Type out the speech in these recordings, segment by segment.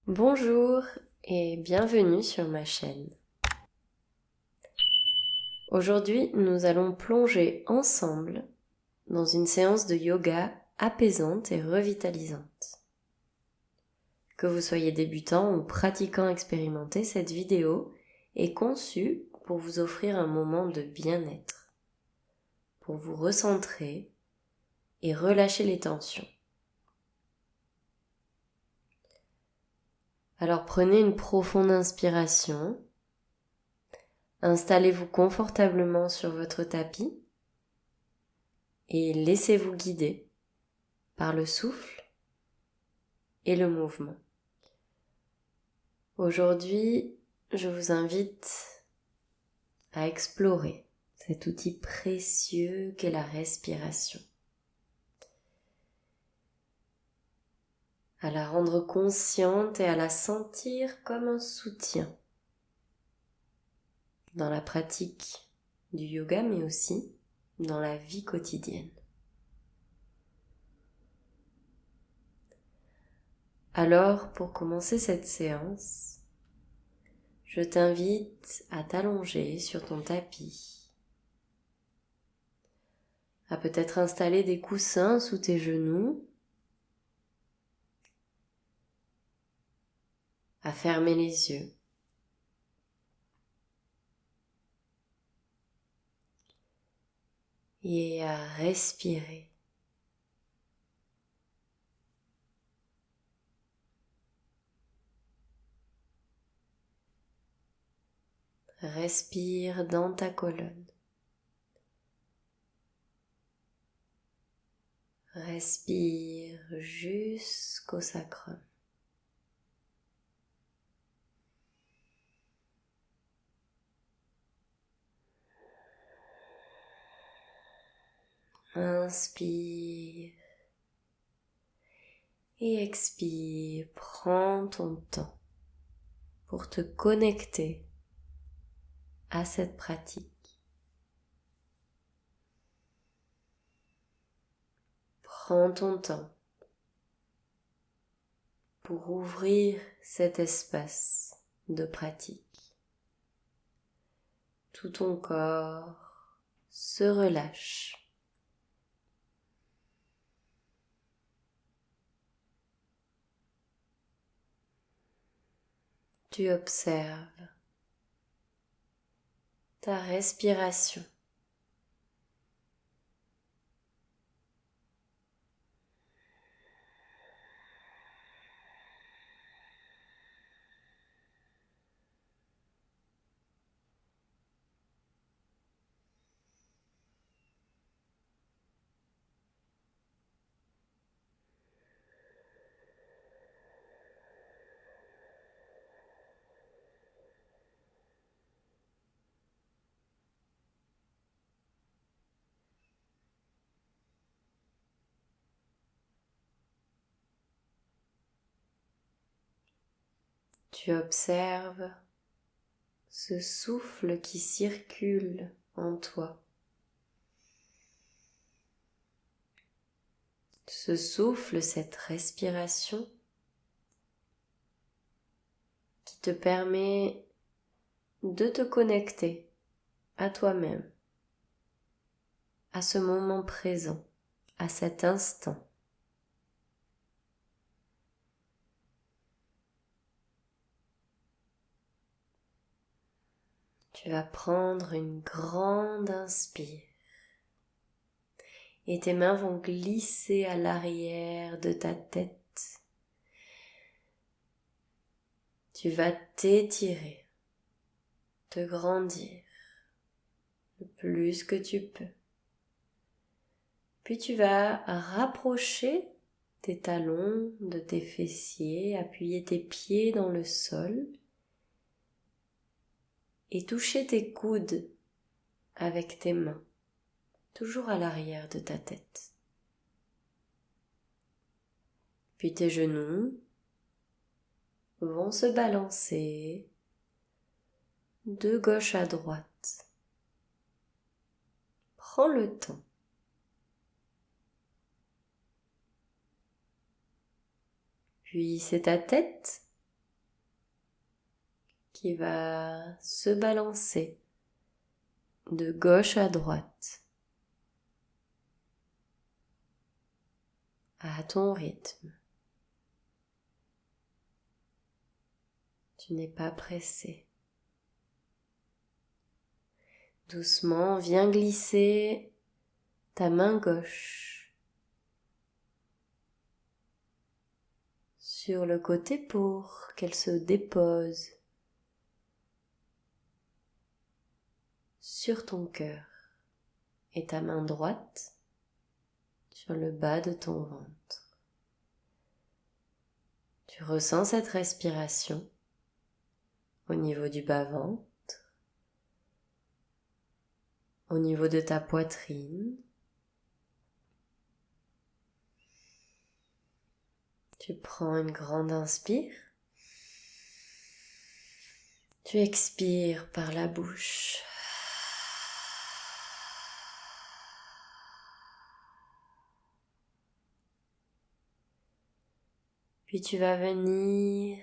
Bonjour et bienvenue sur ma chaîne. Aujourd'hui, nous allons plonger ensemble dans une séance de yoga apaisante et revitalisante. Que vous soyez débutant ou pratiquant expérimenté, cette vidéo est conçue pour vous offrir un moment de bien-être, pour vous recentrer et relâcher les tensions. Alors prenez une profonde inspiration, installez-vous confortablement sur votre tapis et laissez-vous guider par le souffle et le mouvement. Aujourd'hui, je vous invite à explorer cet outil précieux qu'est la respiration, à la rendre consciente et à la sentir comme un soutien dans la pratique du yoga, mais aussi dans la vie quotidienne. Alors, pour commencer cette séance, je t'invite à t'allonger sur ton tapis, à peut-être installer des coussins sous tes genoux, à fermer les yeux. Et à respirer. Respire dans ta colonne. Respire jusqu'au sacrum. Inspire et expire. Prends ton temps pour te connecter à cette pratique. Prends ton temps pour ouvrir cet espace de pratique. Tout ton corps se relâche. Tu observes ta respiration. Tu observes ce souffle qui circule en toi. Ce souffle, cette respiration qui te permet de te connecter à toi-même, à ce moment présent, à cet instant. Tu vas prendre une grande inspire et tes mains vont glisser à l'arrière de ta tête. Tu vas t'étirer, te grandir le plus que tu peux. Puis tu vas rapprocher tes talons de tes fessiers, appuyer tes pieds dans le sol et toucher tes coudes avec tes mains, toujours à l'arrière de ta tête. Puis tes genoux vont se balancer de gauche à droite. Prends le temps. Puis c'est ta tête qui va se balancer de gauche à droite à ton rythme. Tu n'es pas pressé. Doucement, viens glisser ta main gauche sur le côté pour qu'elle se dépose sur ton cœur et ta main droite sur le bas de ton ventre. Tu ressens cette respiration au niveau du bas-ventre, au niveau de ta poitrine. Tu prends une grande inspire. Tu expires par la bouche. Puis tu vas venir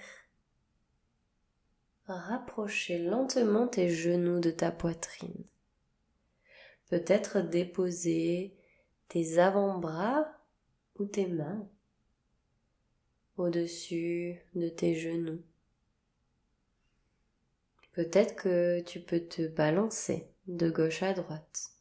rapprocher lentement tes genoux de ta poitrine. Peut-être déposer tes avant-bras ou tes mains au-dessus de tes genoux. Peut-être que tu peux te balancer de gauche à droite.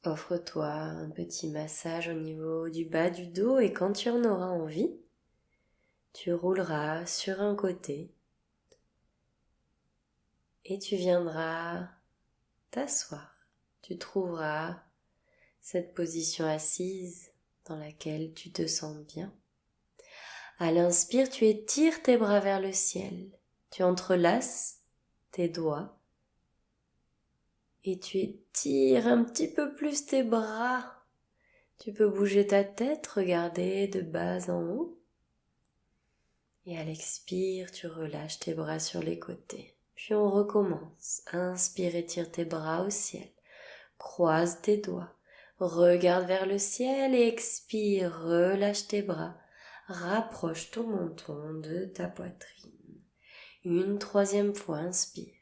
Offre-toi un petit massage au niveau du bas du dos et quand tu en auras envie, tu rouleras sur un côté et tu viendras t'asseoir. Tu trouveras cette position assise dans laquelle tu te sens bien. À l'inspire, tu étires tes bras vers le ciel. Tu entrelaces tes doigts et tu étires un petit peu plus tes bras. Tu peux bouger ta tête, regarder de bas en haut. Et à l'expire, tu relâches tes bras sur les côtés. Puis on recommence. Inspire, étire tes bras au ciel. Croise tes doigts. Regarde vers le ciel et expire. Relâche tes bras. Rapproche ton menton de ta poitrine. Une troisième fois, inspire.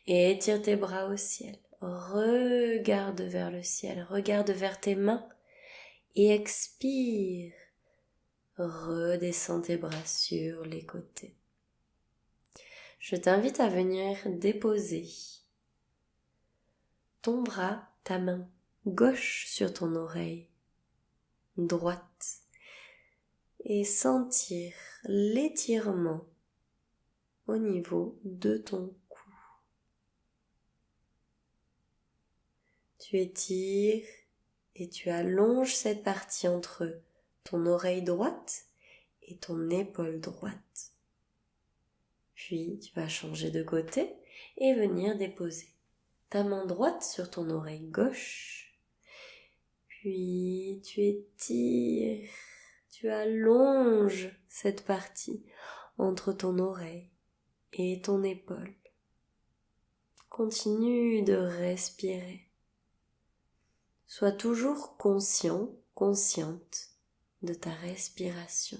Étire tes bras au ciel. Regarde vers le ciel. Regarde vers tes mains. Et expire. Redescends tes bras sur les côtés. Je t'invite à venir déposer ton bras, ta main gauche sur ton oreille droite et sentir l'étirement au niveau de ton cou. Tu étires et tu allonges cette partie entre ton oreille droite et ton épaule droite. Puis tu vas changer de côté et venir déposer ta main droite sur ton oreille gauche. Puis tu étires, tu allonges cette partie entre ton oreille et ton épaule. Continue de respirer. Sois toujours conscient, consciente de ta respiration.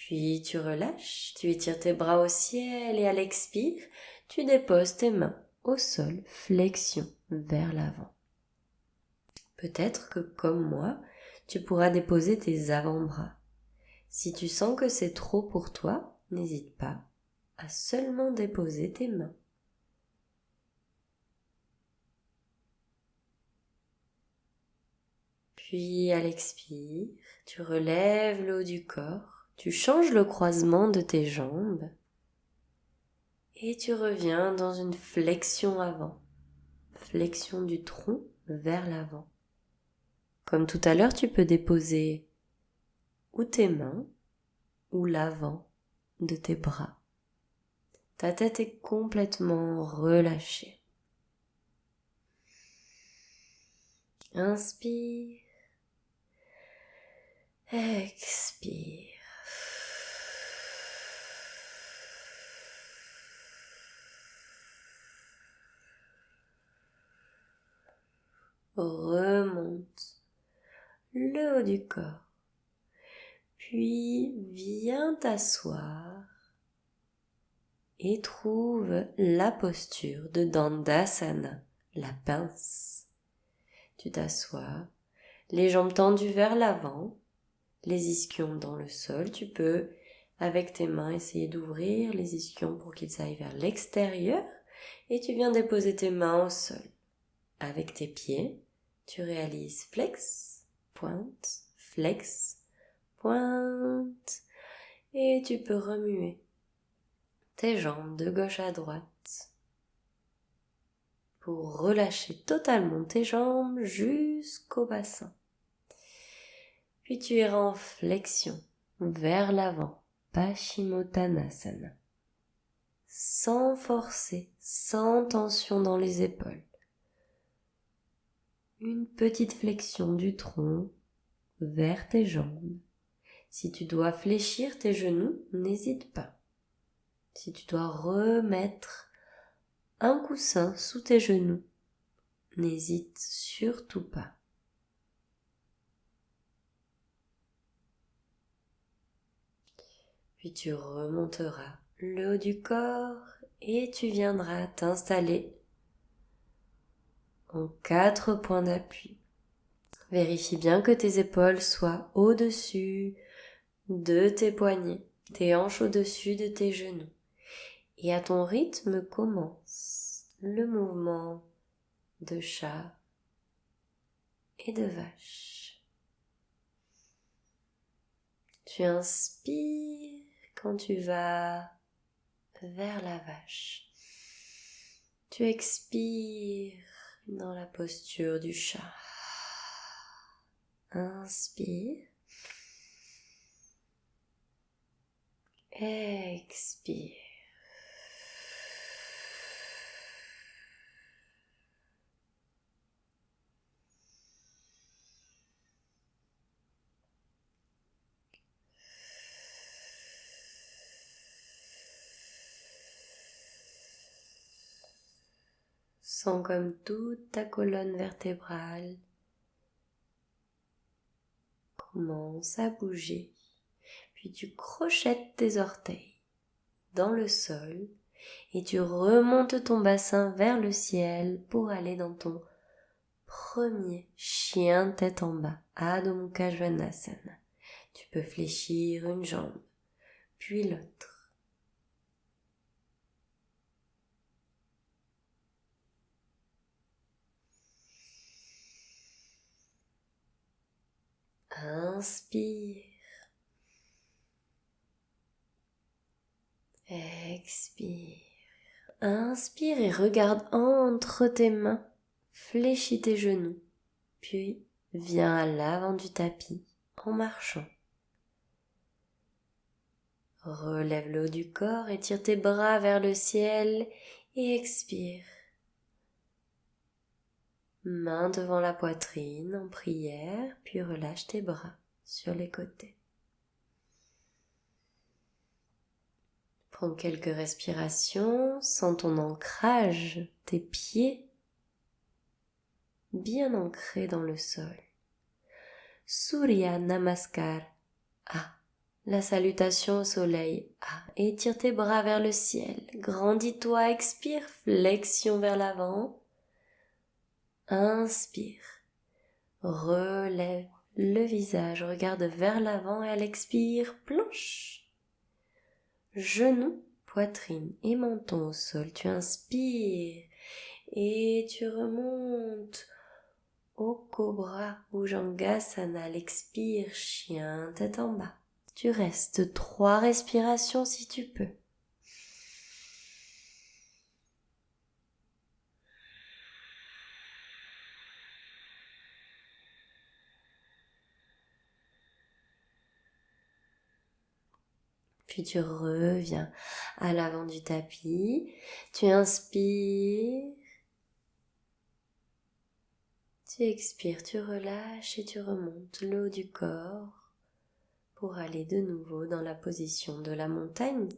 Puis tu relâches, tu étires tes bras au ciel et à l'expire, tu déposes tes mains au sol, flexion vers l'avant. Peut-être que comme moi, tu pourras déposer tes avant-bras. Si tu sens que c'est trop pour toi, n'hésite pas à seulement déposer tes mains. Puis à l'expire, tu relèves le haut du corps, tu changes le croisement de tes jambes et tu reviens dans une flexion avant, flexion du tronc vers l'avant. Comme tout à l'heure, tu peux déposer ou tes mains ou l'avant de tes bras. Ta tête est complètement relâchée. Inspire, expire. remonte le haut du corps, puis viens t'asseoir et trouve la posture de Dandasana, la pince. Tu t'assois, les jambes tendues vers l'avant, les ischions dans le sol. Tu peux, avec tes mains, essayer d'ouvrir les ischions pour qu'ils aillent vers l'extérieur et tu viens déposer tes mains au sol. Avec tes pieds, tu réalises flex, pointe et tu peux remuer tes jambes de gauche à droite pour relâcher totalement tes jambes jusqu'au bassin. Puis tu iras en flexion vers l'avant, Paschimottanasana, sans forcer, sans tension dans les épaules. Une petite flexion du tronc vers tes jambes. Si tu dois fléchir tes genoux, n'hésite pas. Si tu dois remettre un coussin sous tes genoux, n'hésite surtout pas. Puis tu remonteras le haut du corps et tu viendras t'installer en 4 points d'appui. Vérifie bien que tes épaules soient au-dessus de tes poignets, tes hanches au-dessus de tes genoux. Et à ton rythme commence le mouvement de chat et de vache. Tu inspires quand tu vas vers la vache. Tu expires dans la posture du chat. Inspire. Expire. Sens comme toute ta colonne vertébrale commence à bouger. Puis tu crochettes tes orteils dans le sol et tu remontes ton bassin vers le ciel pour aller dans ton premier chien tête en bas, Adho Mukha Svanasana. Tu peux fléchir une jambe, puis l'autre. Inspire. Expire. Inspire et regarde entre tes mains. Fléchis tes genoux. Puis viens à l'avant du tapis en marchant. Relève le haut du corps, étire tes bras vers le ciel et expire. Main devant la poitrine en prière, puis relâche tes bras sur les côtés. Prends quelques respirations, sens ton ancrage, tes pieds bien ancrés dans le sol. Surya Namaskar. La salutation au soleil. Étire tes bras vers le ciel. Grandis-toi, expire, flexion vers l'avant. Inspire. Relève le visage, regarde vers l'avant et à l'expire, planche. Genoux, poitrine et menton au sol. Tu inspires et tu remontes au cobra Bhujangasana. L'expire, chien, tête en bas. Tu restes 3 respirations si tu peux. Puis tu reviens à l'avant du tapis. Tu inspires. Tu expires, tu relâches et tu remontes le haut du corps pour aller de nouveau dans la position de la montagne.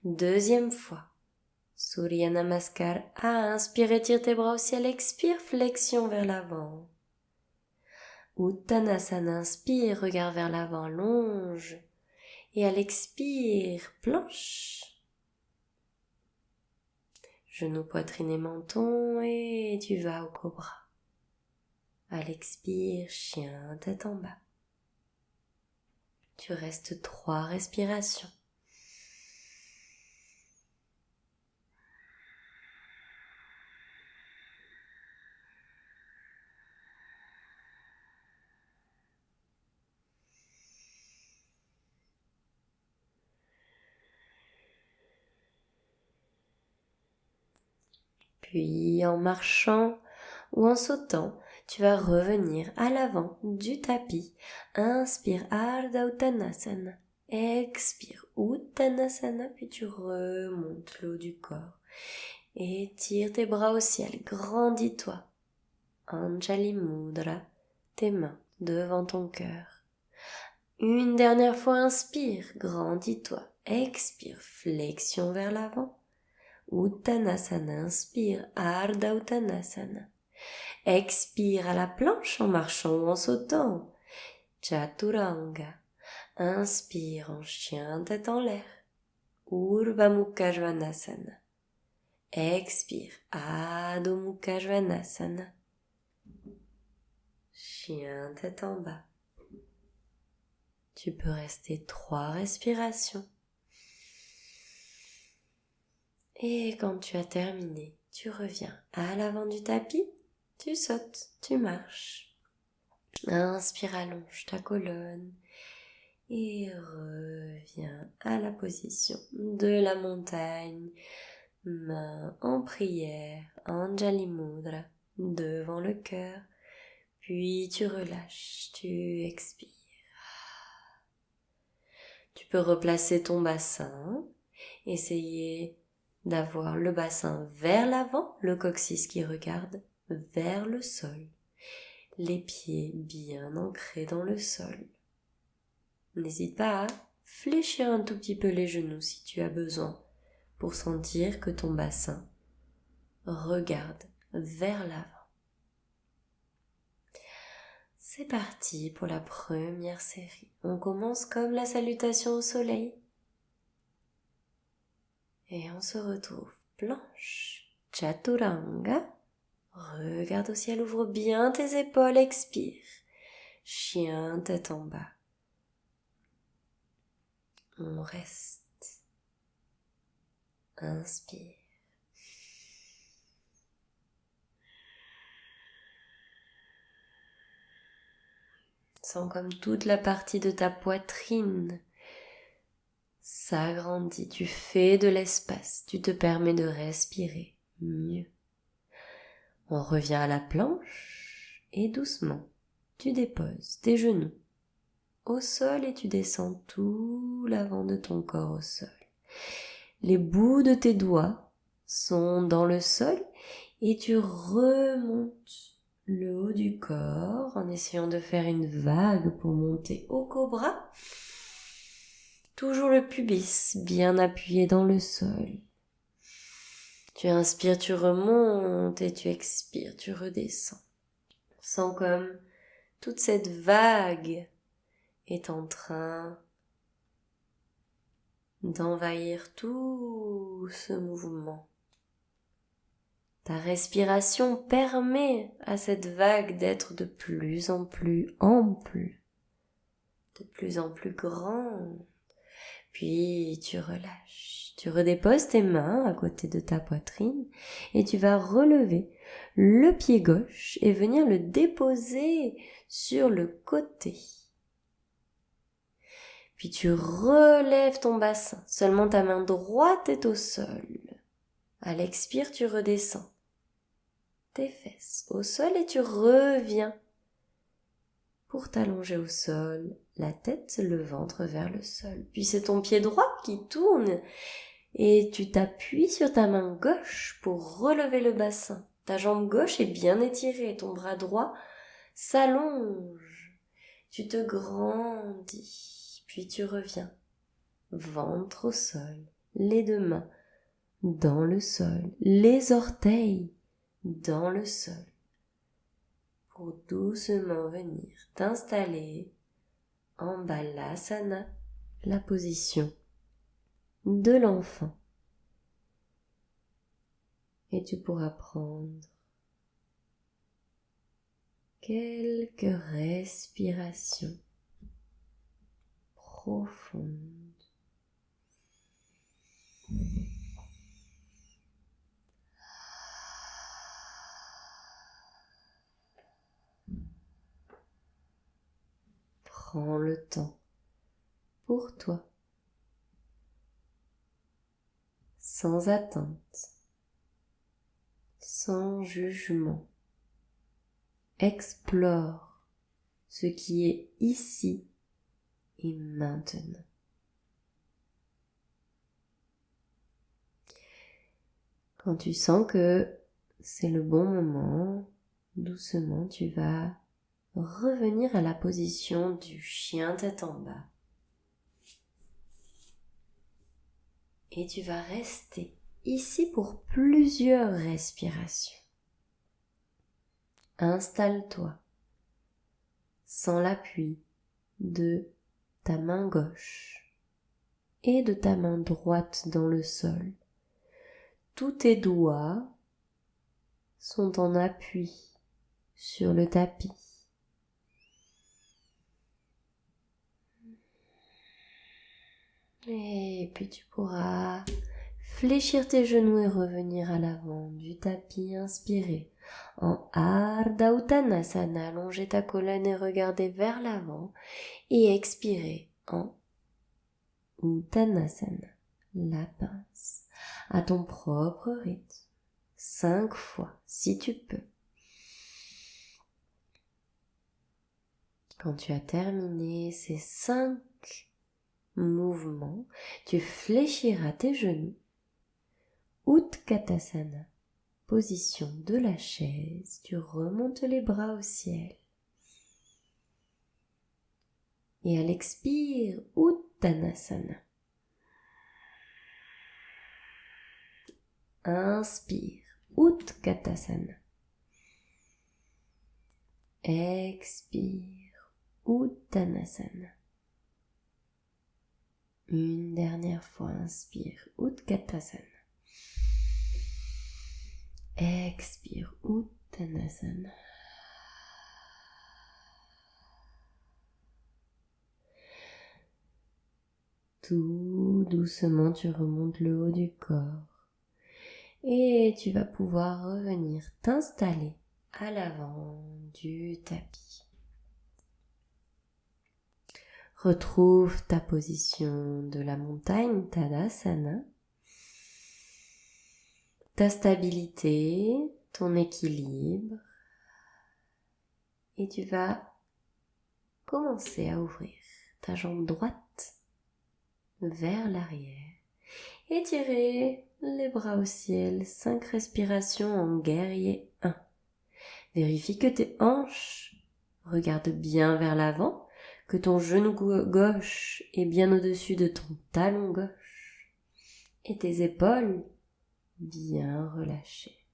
Deuxième fois. Surya Namaskar. Inspire, étire tes bras au ciel. Expire, flexion vers l'avant. Uttanasana, inspire, regard vers l'avant, allonge. Et à l'expire, planche. Genou, poitrine et menton, et tu vas au cobra. À l'expire, chien, tête en bas. Tu restes 3 respirations. Puis en marchant ou en sautant, tu vas revenir à l'avant du tapis. Inspire Ardha Uttanasana. Expire Uttanasana, puis tu remontes le haut du corps. Étire tes bras au ciel, grandis-toi. Anjali Mudra, tes mains devant ton cœur. Une dernière fois, inspire, grandis-toi. Expire, flexion vers l'avant. Uttanasana, inspire, Ardha Uttanasana. Expire à la planche en marchant ou en sautant. Chaturanga. Inspire en chien, tête en l'air. Urdhva Mukha Svanasana. Expire, Adho Mukha Svanasana. Chien, tête en bas. Tu peux rester 3 respirations. Et quand tu as terminé, tu reviens à l'avant du tapis, tu sautes, tu marches. Inspire, allonge ta colonne et reviens à la position de la montagne. Main en prière, Anjali Mudra, devant le cœur. Puis tu relâches, tu expires. Tu peux replacer ton bassin, essayer d'avoir le bassin vers l'avant, le coccyx qui regarde vers le sol, les pieds bien ancrés dans le sol. N'hésite pas à fléchir un tout petit peu les genoux si tu as besoin pour sentir que ton bassin regarde vers l'avant. C'est parti pour la première série. On commence comme la salutation au soleil. Et on se retrouve planche, chaturanga. Regarde au ciel, ouvre bien tes épaules, expire. Chien, tête en bas. On reste. Inspire. Sens comme toute la partie de ta poitrine s'agrandit. Tu fais de l'espace. Tu te permets de respirer mieux. On revient à la planche et doucement, tu déposes tes genoux au sol et tu descends tout l'avant de ton corps au sol. Les bouts de tes doigts sont dans le sol et tu remontes le haut du corps en essayant de faire une vague pour monter au cobra. Toujours le pubis bien appuyé dans le sol. Tu inspires, tu remontes et tu expires, tu redescends. Sens comme toute cette vague est en train d'envahir tout ce mouvement. Ta respiration permet à cette vague d'être de plus en plus ample, de plus en plus grande. Puis tu relâches. Tu redéposes tes mains à côté de ta poitrine et tu vas relever le pied gauche et venir le déposer sur le côté. Puis tu relèves ton bassin. Seulement ta main droite est au sol. À l'expire, tu redescends tes fesses au sol et tu reviens pour t'allonger au sol, la tête, le ventre vers le sol. Puis c'est ton pied droit qui tourne et tu t'appuies sur ta main gauche pour relever le bassin. Ta jambe gauche est bien étirée, ton bras droit s'allonge. Tu te grandis, puis tu reviens. Ventre au sol, les 2 mains dans le sol, les orteils dans le sol, pour doucement venir t'installer en Balasana, la position de l'enfant. Et tu pourras prendre quelques respirations profondes. Prends le temps pour toi, sans attente, sans jugement. Explore ce qui est ici et maintenant. Quand tu sens que c'est le bon moment, doucement tu vas revenir à la position du chien tête en bas. Et tu vas rester ici pour plusieurs respirations. Installe-toi sans l'appui de ta main gauche et de ta main droite dans le sol. Tous tes doigts sont en appui sur le tapis. Et puis tu pourras fléchir tes genoux et revenir à l'avant du tapis, inspirer en Ardha Uttanasana, allonger ta colonne et regarder vers l'avant, et expirer en Uttanasana, la pince, à ton propre rythme, 5 fois si tu peux. Quand tu as terminé ces 5 mouvements, tu fléchiras tes genoux, Utkatasana, position de la chaise, tu remontes les bras au ciel. Et à l'expire, Uttanasana. Inspire, Utkatasana. Expire, Uttanasana. Une dernière fois, inspire, Utkatasana. Expire, Uttanasana. Tout doucement, tu remontes le haut du corps et tu vas pouvoir revenir t'installer à l'avant du tapis. Retrouve ta position de la montagne, Tadasana, ta stabilité, ton équilibre, et tu vas commencer à ouvrir ta jambe droite vers l'arrière. Étirer les bras au ciel, 5 respirations en guerrier 1. Vérifie que tes hanches regardent bien vers l'avant, que ton genou gauche est bien au-dessus de ton talon gauche et tes épaules bien relâchées.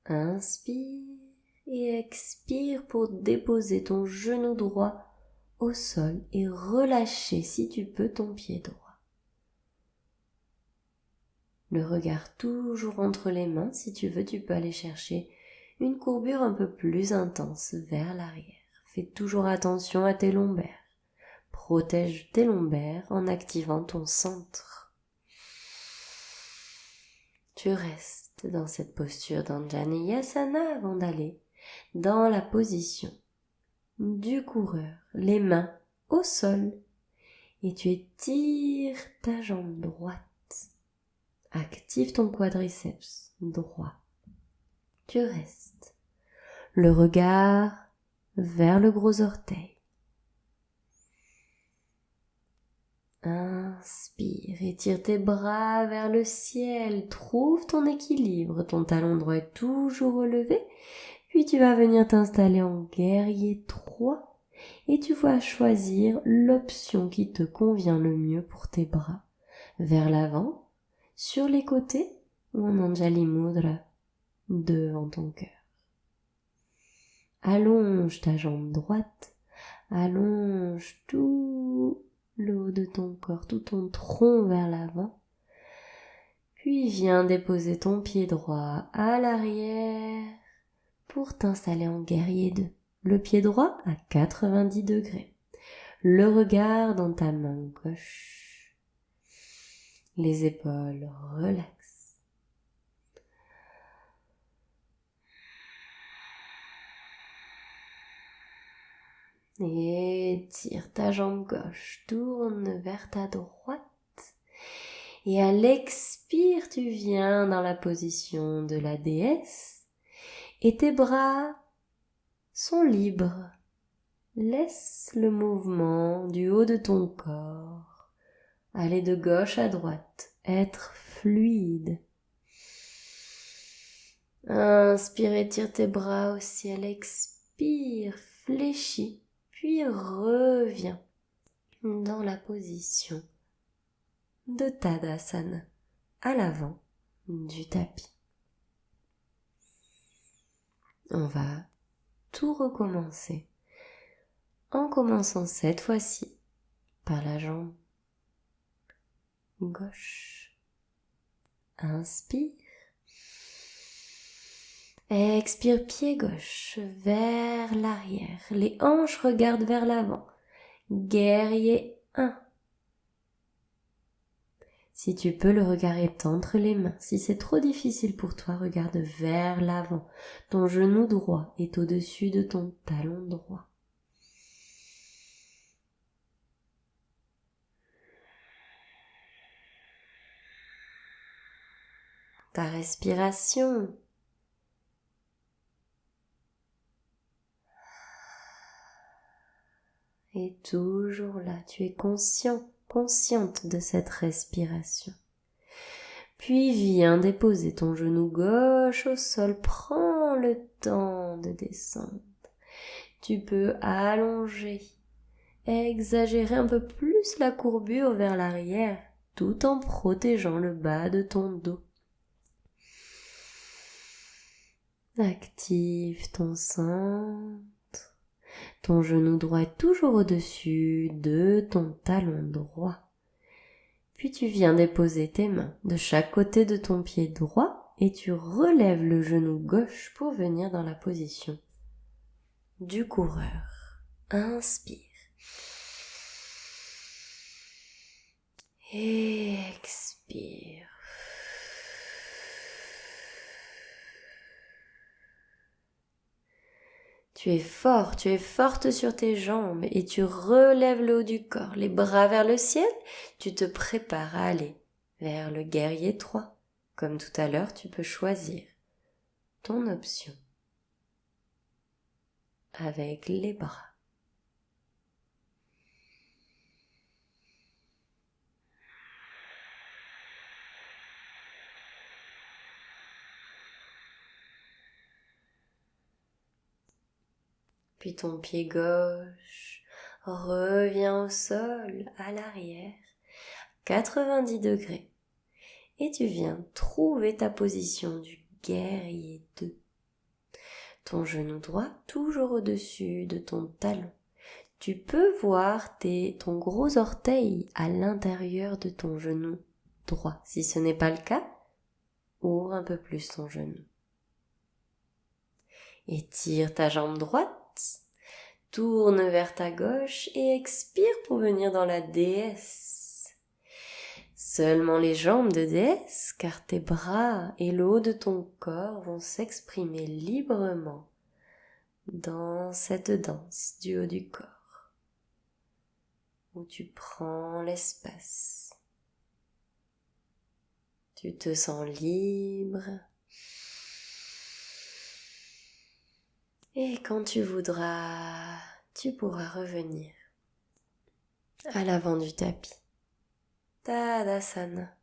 Inspire et expire pour déposer ton genou droit au sol et relâcher si tu peux ton pied droit. Le regard toujours entre les mains, si tu veux, tu peux aller chercher une courbure un peu plus intense vers l'arrière. Fais toujours attention à tes lombaires. Protège tes lombaires en activant ton centre. Tu restes dans cette posture d'Anjaneyasana avant d'aller dans la position du coureur, les mains au sol, et tu étires ta jambe droite. Active ton quadriceps droit. Tu restes. Le regard vers le gros orteil. Inspire, étire tes bras vers le ciel. Trouve ton équilibre. Ton talon droit est toujours relevé. Puis tu vas venir t'installer en guerrier 3 et tu vas choisir l'option qui te convient le mieux pour tes bras. Vers l'avant, sur les côtés ou en Anjali Mudra devant ton cœur. Allonge ta jambe droite, allonge tout le haut de ton corps, tout ton tronc vers l'avant. Puis viens déposer ton pied droit à l'arrière pour t'installer en guerrier 2. Le pied droit à 90 degrés. Le regard dans ta main gauche. Les épaules relaxent. Et tire ta jambe gauche, tourne vers ta droite. Et à l'expire, tu viens dans la position de la déesse et tes bras sont libres. Laisse le mouvement du haut de ton corps aller de gauche à droite, être fluide. Inspire, étire tes bras au ciel, expire, fléchis, puis reviens dans la position de Tadasana, à l'avant du tapis. On va tout recommencer en commençant cette fois-ci par la jambe gauche. Inspire. Expire, pied gauche vers l'arrière. Les hanches regardent vers l'avant. Guerrier 1. Si tu peux, le regard est entre les mains. Si c'est trop difficile pour toi, regarde vers l'avant. Ton genou droit est au-dessus de ton talon droit. Ta respiration est toujours là. Tu es consciente de cette respiration. Puis viens déposer ton genou gauche au sol. Prends le temps de descendre. Tu peux allonger, exagérer un peu plus la courbure vers l'arrière, tout en protégeant le bas de ton dos. Active ton centre. Ton genou droit est toujours au-dessus de ton talon droit. Puis tu viens déposer tes mains de chaque côté de ton pied droit et tu relèves le genou gauche pour venir dans la position du coureur. Inspire. Et expire. Tu es fort, tu es forte sur tes jambes et tu relèves le haut du corps, les bras vers le ciel. Tu te prépares à aller vers le guerrier 3. Comme tout à l'heure, tu peux choisir ton option avec les bras. Puis ton pied gauche revient au sol, à l'arrière, 90 degrés. Et tu viens trouver ta position du guerrier 2. Ton genou droit toujours au-dessus de ton talon. Tu peux voir ton gros orteil à l'intérieur de ton genou droit. Si ce n'est pas le cas, ouvre un peu plus ton genou. Étire ta jambe droite. Tourne vers ta gauche et expire pour venir dans la déesse. Seulement les jambes de déesse, car tes bras et le haut de ton corps vont s'exprimer librement dans cette danse du haut du corps, où tu prends l'espace. Tu te sens libre. Et quand tu voudras, tu pourras revenir à l'avant du tapis. Tadasana.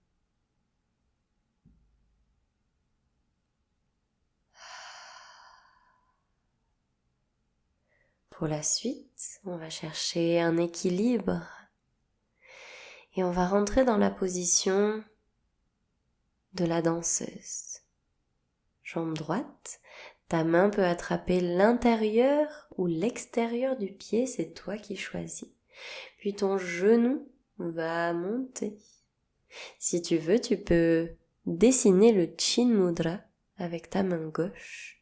Pour la suite, on va chercher un équilibre et on va rentrer dans la position de la danseuse. Jambe droite, ta main peut attraper l'intérieur ou l'extérieur du pied, c'est toi qui choisis. Puis ton genou va monter. Si tu veux, tu peux dessiner le Chin Mudra avec ta main gauche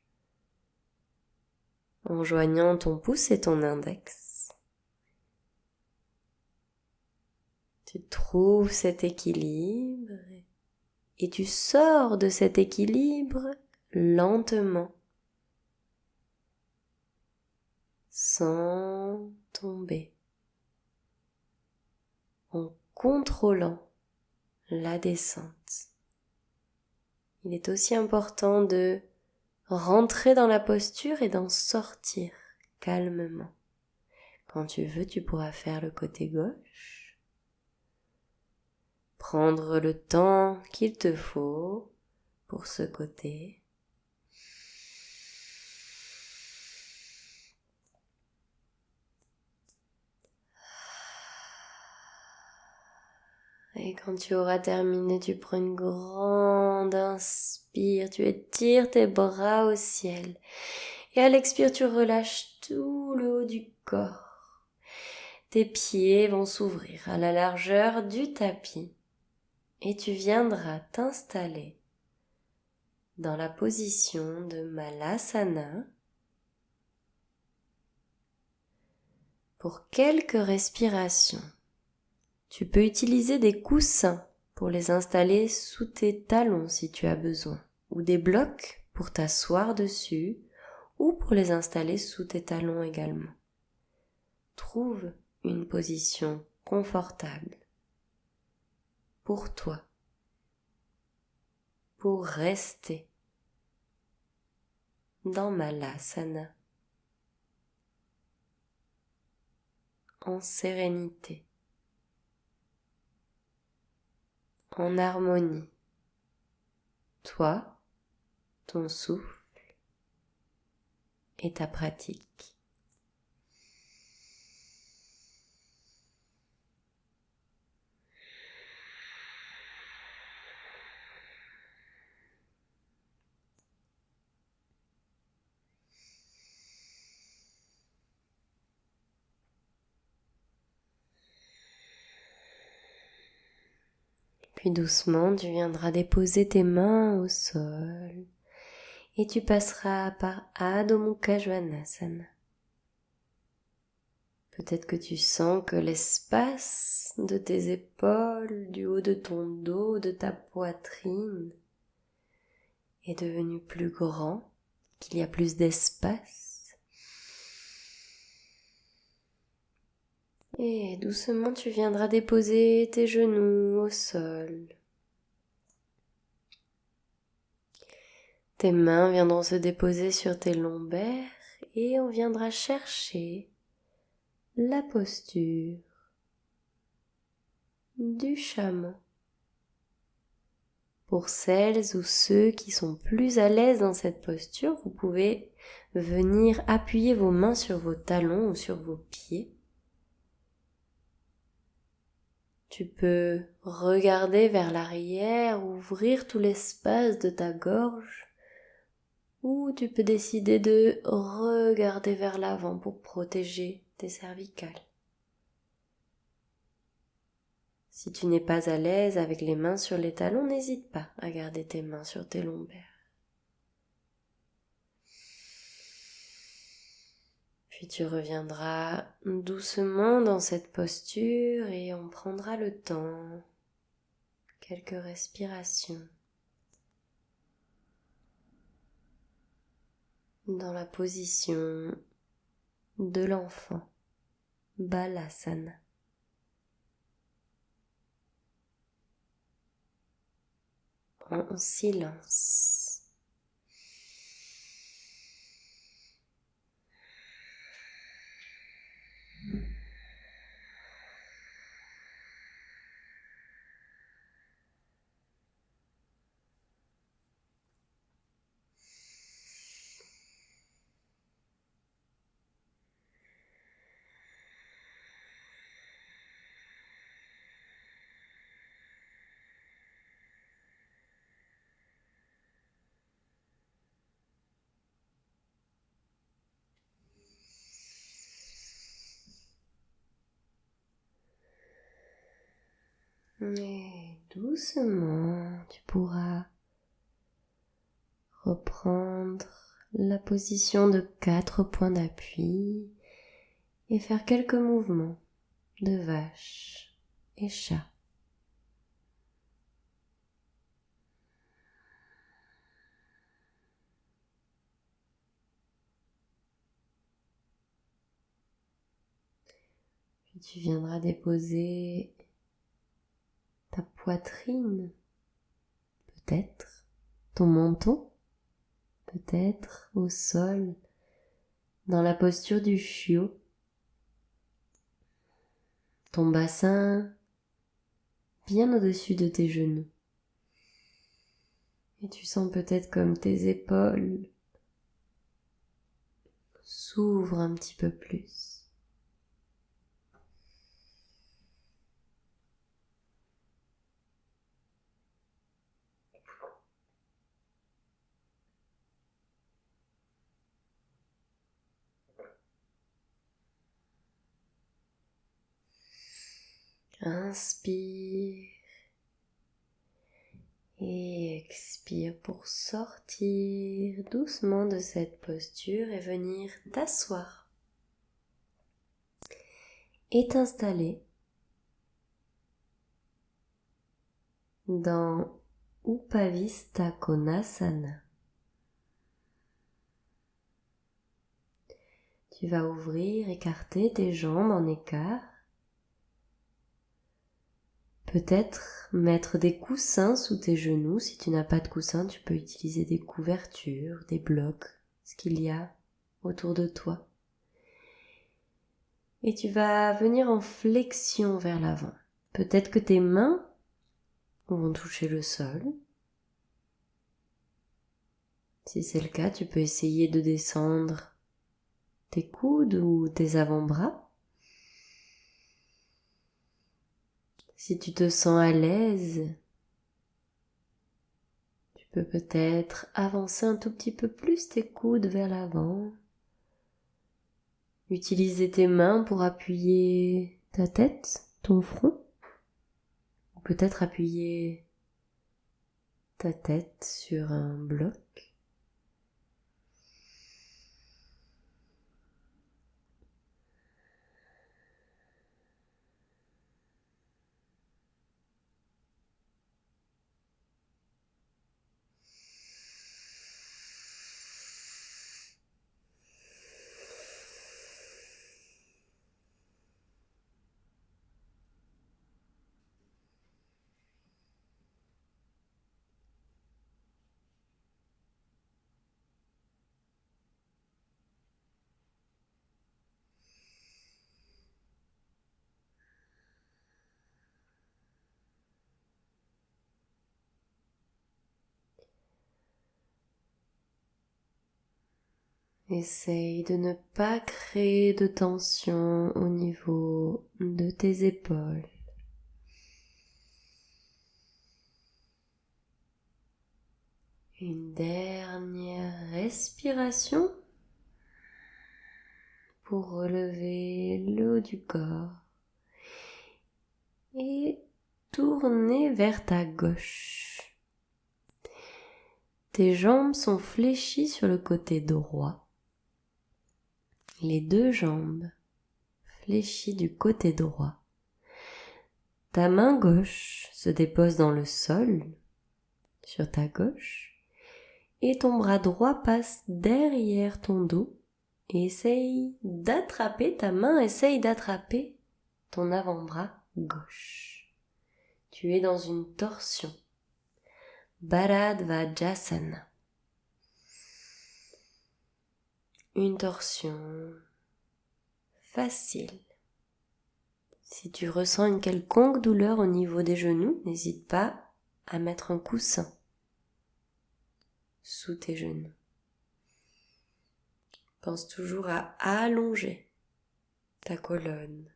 en joignant ton pouce et ton index. Tu trouves cet équilibre et tu sors de cet équilibre lentement, sans tomber, en contrôlant la descente. Il est aussi important de rentrer dans la posture et d'en sortir calmement. Quand tu veux, tu pourras faire le côté gauche, prendre le temps qu'il te faut pour ce côté. Et quand tu auras terminé, tu prends une grande inspire, tu étires tes bras au ciel. Et à l'expire, tu relâches tout le haut du corps. Tes pieds vont s'ouvrir à la largeur du tapis. Et tu viendras t'installer dans la position de Malasana pour quelques respirations. Tu peux utiliser des coussins pour les installer sous tes talons si tu as besoin, ou des blocs pour t'asseoir dessus, ou pour les installer sous tes talons également. Trouve une position confortable pour toi, pour rester dans Malasana, en sérénité, en harmonie, toi, ton souffle et ta pratique. Puis doucement, tu viendras déposer tes mains au sol et tu passeras par Adho Mukha Svanasana. Peut-être que tu sens que l'espace de tes épaules, du haut de ton dos, de ta poitrine est devenu plus grand, qu'il y a plus d'espace. Et doucement, tu viendras déposer tes genoux au sol. Tes mains viendront se déposer sur tes lombaires et on viendra chercher la posture du chameau. Pour celles ou ceux qui sont plus à l'aise dans cette posture, vous pouvez venir appuyer vos mains sur vos talons ou sur vos pieds. Tu peux regarder vers l'arrière, ouvrir tout l'espace de ta gorge, ou tu peux décider de regarder vers l'avant pour protéger tes cervicales. Si tu n'es pas à l'aise avec les mains sur les talons, n'hésite pas à garder tes mains sur tes lombaires. Puis tu reviendras doucement dans cette posture et on prendra le temps, quelques respirations, dans la position de l'enfant, Balasana. En silence. Et doucement, tu pourras reprendre la position de 4 points d'appui et faire quelques mouvements de vache et chat. Puis tu viendras déposer ta poitrine, peut-être ton menton, peut-être au sol, dans la posture du chiot. Ton bassin bien au-dessus de tes genoux. Et tu sens peut-être comme tes épaules s'ouvrent un petit peu plus. Inspire et expire pour sortir doucement de cette posture et venir t'asseoir et t'installer dans Upavista Konasana. Tu vas ouvrir, écarter tes jambes en écart. Peut-être mettre des coussins sous tes genoux. Si tu n'as pas de coussins, tu peux utiliser des couvertures, des blocs, ce qu'il y a autour de toi. Et tu vas venir en flexion vers l'avant. Peut-être que tes mains vont toucher le sol. Si c'est le cas, tu peux essayer de descendre tes coudes ou tes avant-bras. Si tu te sens à l'aise, tu peux peut-être avancer un tout petit peu plus tes coudes vers l'avant. Utiliser tes mains pour appuyer ta tête, ton front. Ou peut-être appuyer ta tête sur un bloc. Essaye de ne pas créer de tension au niveau de tes épaules. Une dernière respiration pour relever le haut du corps et tourner vers ta gauche. Tes jambes sont fléchies sur le côté droit. Les deux jambes fléchies du côté droit. Ta main gauche se dépose dans le sol, sur ta gauche, et ton bras droit passe derrière ton dos et essaye d'attraper, ta main essaye d'attraper ton avant-bras gauche. Tu es dans une torsion. Bharadvajasana. Une torsion facile. Si tu ressens une quelconque douleur au niveau des genoux, n'hésite pas à mettre un coussin sous tes genoux. Pense toujours à allonger ta colonne.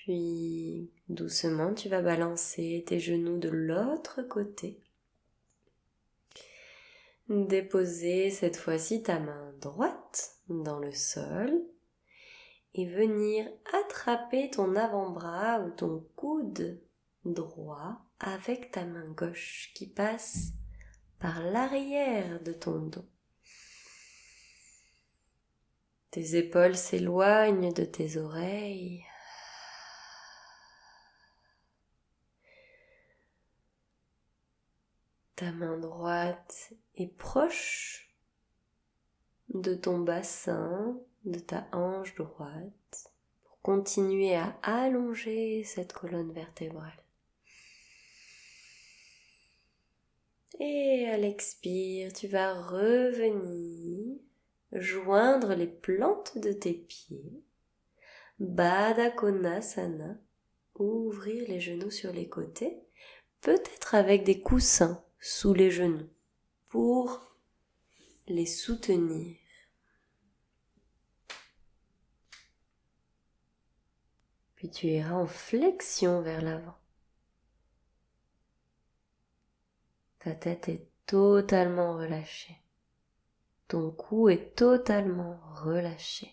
Puis doucement, tu vas balancer tes genoux de l'autre côté. Déposer cette fois-ci ta main droite dans le sol et venir attraper ton avant-bras ou ton coude droit avec ta main gauche qui passe par l'arrière de ton dos. Tes épaules s'éloignent de tes oreilles. Ta main droite est proche de ton bassin, de ta hanche droite, pour continuer à allonger cette colonne vertébrale. Et à l'expire, tu vas revenir joindre les plantes de tes pieds, Baddha Konasana, ouvrir les genoux sur les côtés, peut-être avec des coussins sous les genoux pour les soutenir. Puis tu iras en flexion vers l'avant. Ta tête est totalement relâchée. Ton cou est totalement relâché.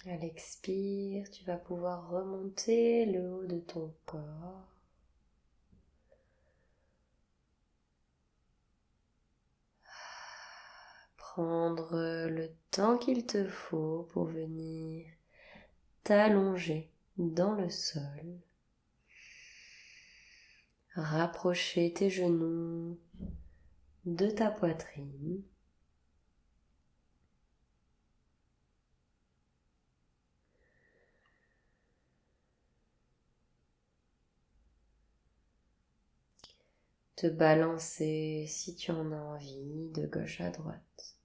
À l'expire, tu vas pouvoir remonter le haut de ton corps. Prendre le temps qu'il te faut pour venir t'allonger dans le sol. Rapprocher tes genoux de ta poitrine. Te balancer si tu en as envie de gauche à droite.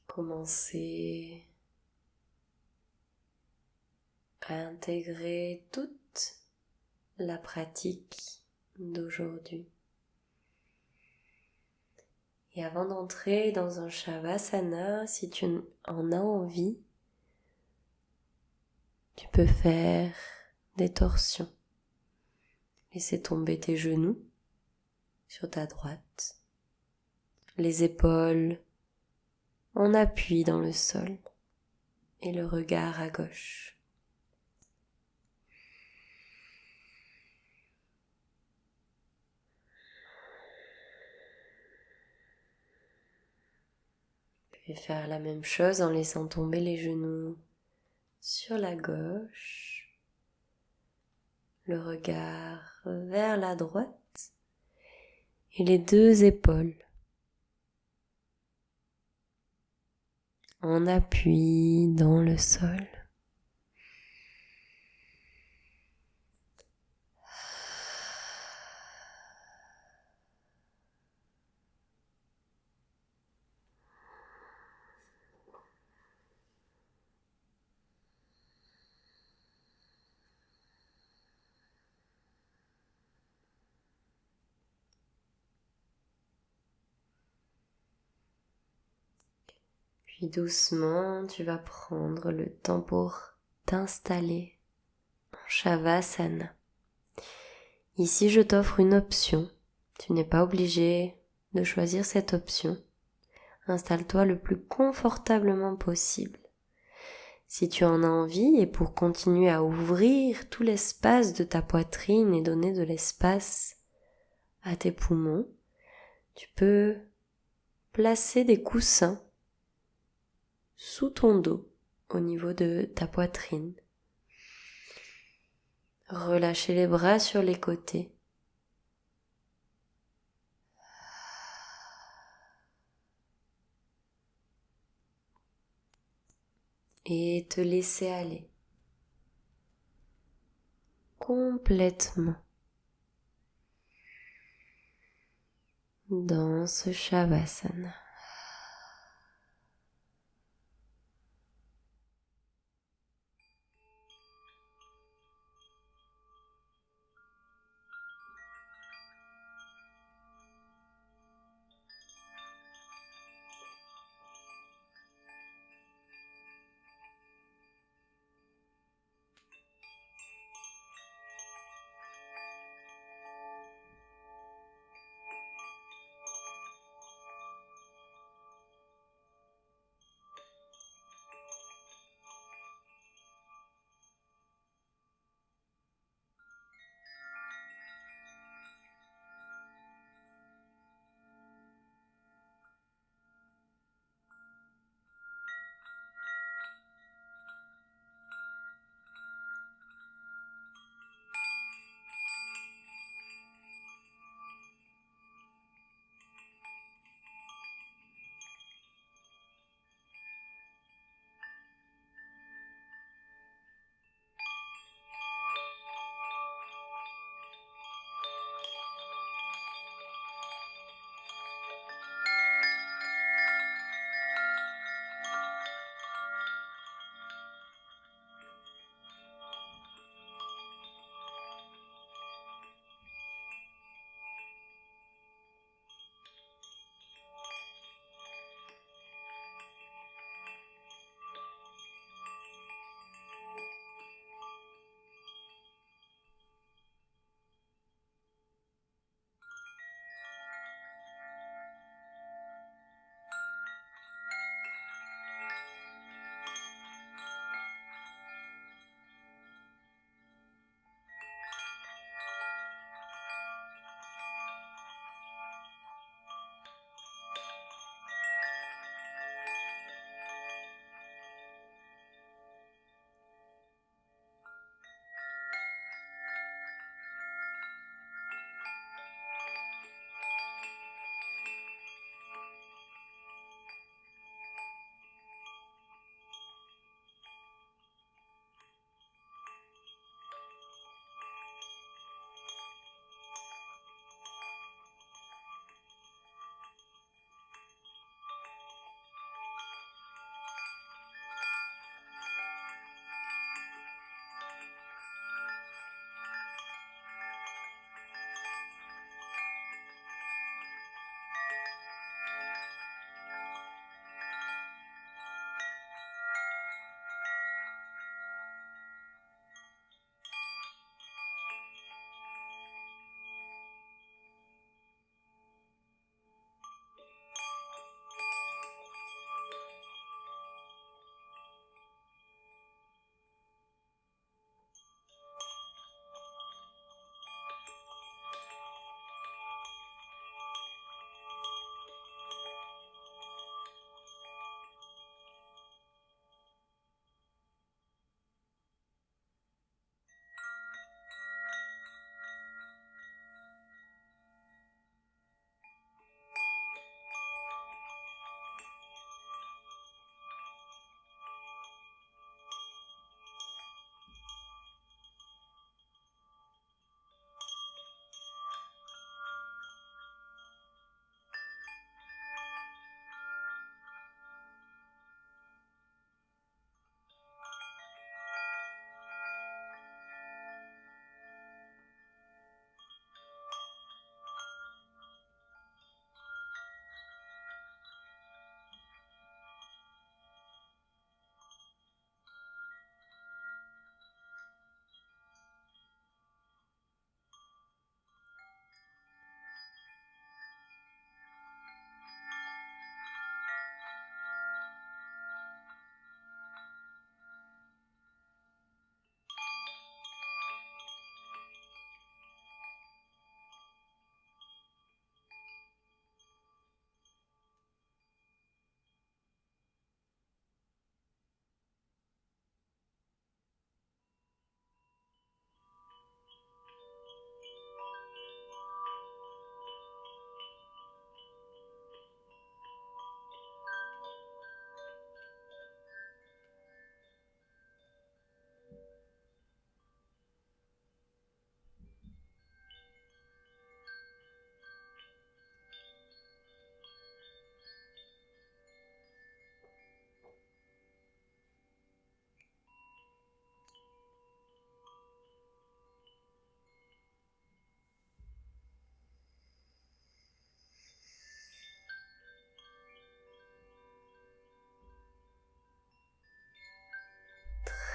Commencer à intégrer toute la pratique d'aujourd'hui. Et avant d'entrer dans un Shavasana, si tu en as envie, tu peux faire des torsions. Laisser tomber tes genoux sur ta droite, les épaules en appui dans le sol et le regard à gauche. Puis faire la même chose en laissant tomber les genoux sur la gauche, le regard vers la droite et les deux épaules en appui dans le sol. Puis doucement, tu vas prendre le temps pour t'installer en Shavasana. Ici, je t'offre une option. Tu n'es pas obligé de choisir cette option. Installe-toi le plus confortablement possible. Si tu en as envie et pour continuer à ouvrir tout l'espace de ta poitrine et donner de l'espace à tes poumons, tu peux placer des coussins sous ton dos, au niveau de ta poitrine. Relâchez les bras sur les côtés. Et te laisser aller. complètement dans ce Shavasana.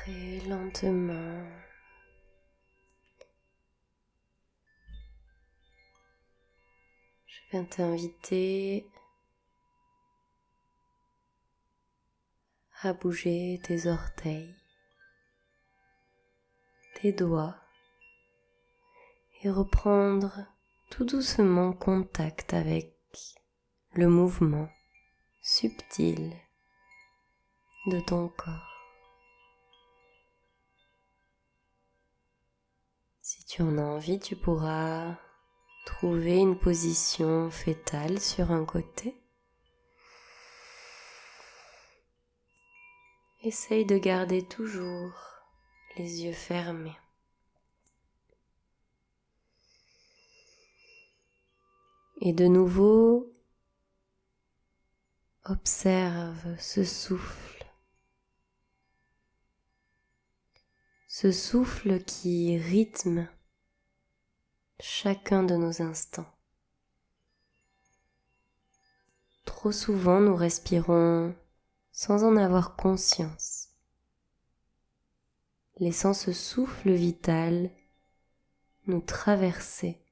Très lentement. Je viens t'inviter à bouger tes orteils, tes doigts et reprendre tout doucement contact avec le mouvement subtil de ton corps. Si tu en as envie, tu pourras trouver une position fétale sur un côté. Essaye de garder toujours les yeux fermés. Et de nouveau, observe ce souffle. Ce souffle qui rythme chacun de nos instants. Trop souvent, nous respirons sans en avoir conscience, laissant ce souffle vital nous traverser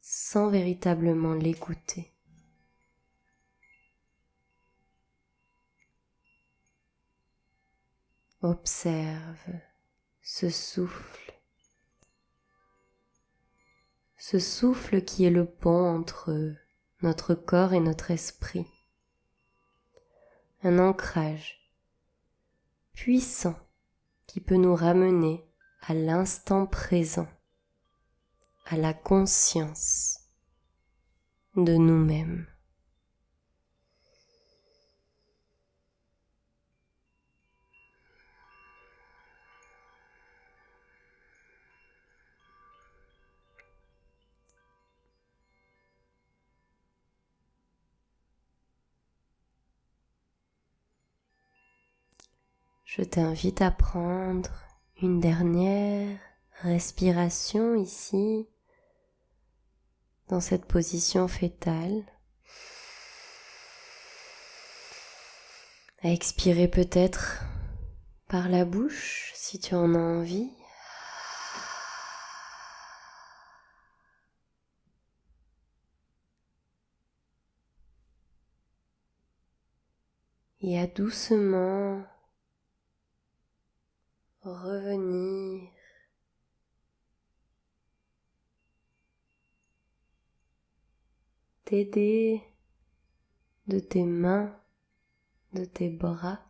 sans véritablement l'écouter. Observe ce souffle qui est le pont entre notre corps et notre esprit. Un ancrage puissant qui peut nous ramener à l'instant présent, à la conscience de nous-mêmes. Je t'invite à prendre une dernière respiration ici, dans cette position fétale. À expirer peut-être par la bouche si tu en as envie. Et à doucement revenir t'aider de tes mains, de tes bras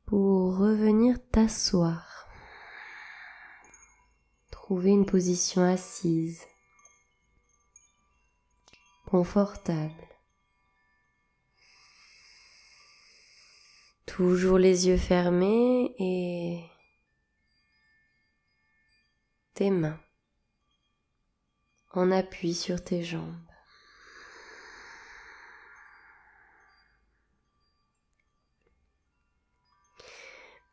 pour revenir t'asseoir. Trouver une position assise, confortable. Toujours les yeux fermés et tes mains en appui sur tes jambes.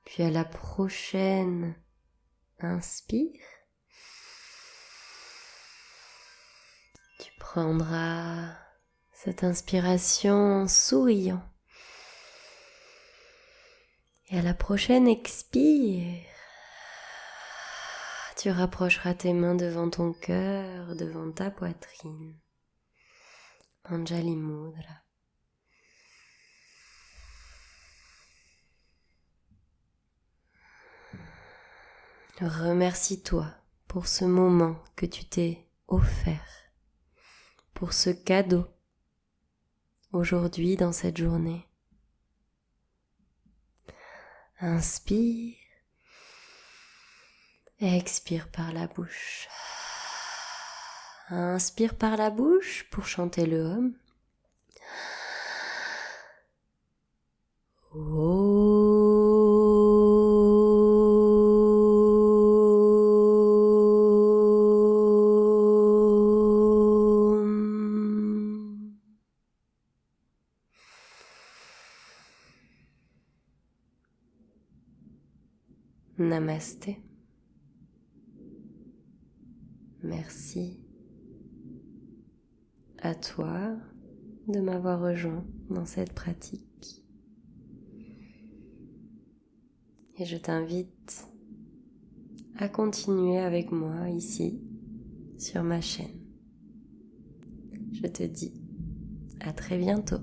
Puis à la prochaine inspire, tu prendras cette inspiration en souriant. Et à la prochaine expire, tu rapprocheras tes mains devant ton cœur, devant ta poitrine. Anjali Mudra. Remercie-toi pour ce moment que tu t'es offert, pour ce cadeau aujourd'hui dans cette journée. Inspire et expire par la bouche. Inspire par la bouche pour chanter le Om. Namasté. Merci à toi de m'avoir rejoint dans cette pratique. Et je t'invite à continuer avec moi ici, sur ma chaîne. Je te dis à très bientôt.